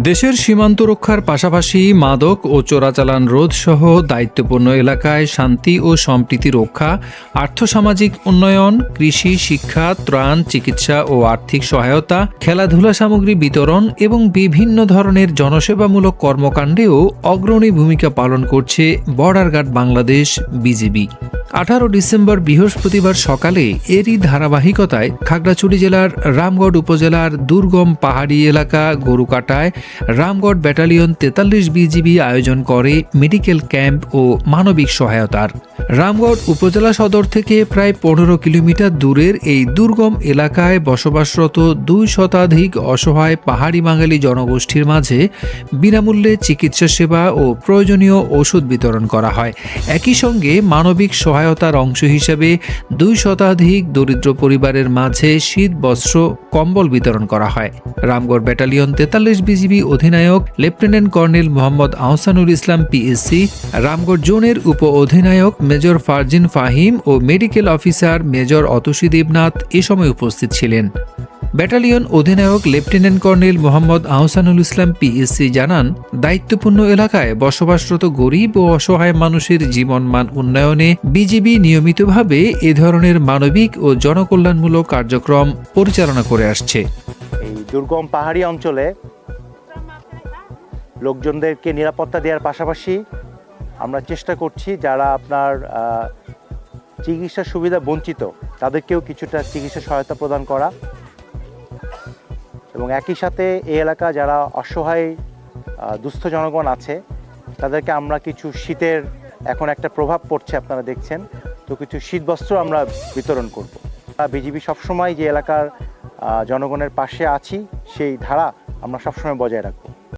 দেশের সীমান্ত রক্ষার পাশাপাশি মাদক ও চোরাচালান রোধ সহ দায়িত্বপূর্ণ এলাকায় শান্তি ও সম্প্রীতি রক্ষা, আর্থসামাজিক উন্নয়ন, কৃষি, শিক্ষা, ত্রাণ, চিকিৎসা ও আর্থিক সহায়তা, খেলাধুলা সামগ্রী বিতরণ এবং বিভিন্ন ধরনের জনসেবামূলক কর্মকাণ্ডেও অগ্রণী ভূমিকা পালন করছে border guard Bangladesh BGB. 18 December বৃহস্পতিবার সকালে এরই ধারাবাহিকতায় খাগড়াছড়ি জেলার রামগড় উপজেলার দুর্গম পাহাড়ি এলাকা গরুকাটায় রামগড় ব্যাটালিয়ন 43 বিজিবি আয়োজন করে মেডিকেল ক্যাম্প ও মানবিক সহায়তার। রামগড় উপজেলা সদর থেকে প্রায় 15 কিলোমিটার দূরের এই দুর্গম এলাকায় বসবাসরত 2 শতাধিক অসহায় পাহাড়ি বাঙালি জনগোষ্ঠীর মাঝে বিনামূল্যে চিকিৎসা সেবা ও প্রয়োজনীয় ওষুধ বিতরণ করা হয়। একই সঙ্গে মানবিক সহায়তার অংশ হিসেবে 2 শতাধিক দরিদ্র পরিবারের মাঝে শীত বস্ত্র কম্বল বিতরণ করা হয়। রামগড় ব্যাটালিয়ন 43 বিজিবি অধিনায়ক lieutenant colonel Mohammad Ahsanul Islam PSC, Ramgarh জোনের উপ অধিনায়ক মেজর ফারজিন ফাহিম ও medical officer major Atasi Debnath এ সময় উপস্থিত ছিলেন। ব্যাটালিয়ন অধিনায়ক lieutenant colonel Mohammad Ahsanul Islam PSC জানান, দায়িত্বপূর্ণ এলাকায় বসবাসরত গরিব ও অসহায় মানুষের জীবনমান উন্নয়নে বিজিবি নিয়মিতভাবে এ ধরনের মানবিক ও জনকল্যাণমূলক কার্যক্রম পরিচালনা করে আসছে। এই দুর্গম পাহাড়ি অঞ্চলে লোকজনদেরকে নিরাপত্তা দেওয়ার পাশাপাশি আমরা চেষ্টা করছি যারা আপনার চিকিৎসা সুবিধা বঞ্চিত তাদেরকেও কিছুটা চিকিৎসা সহায়তা প্রদান করা, এবং একই সাথে এই এলাকা যারা অসহায় দুস্থ জনগণ আছে তাদেরকে আমরা কিছু শীতের এখন একটা প্রভাব পড়ছে আপনারা দেখছেন, তো কিছু শীতবস্ত্র আমরা বিতরণ করব। বিজিবি সবসময় যে এলাকার জনগণের পাশে আছি সেই ধারা আমরা সবসময় বজায় রাখব।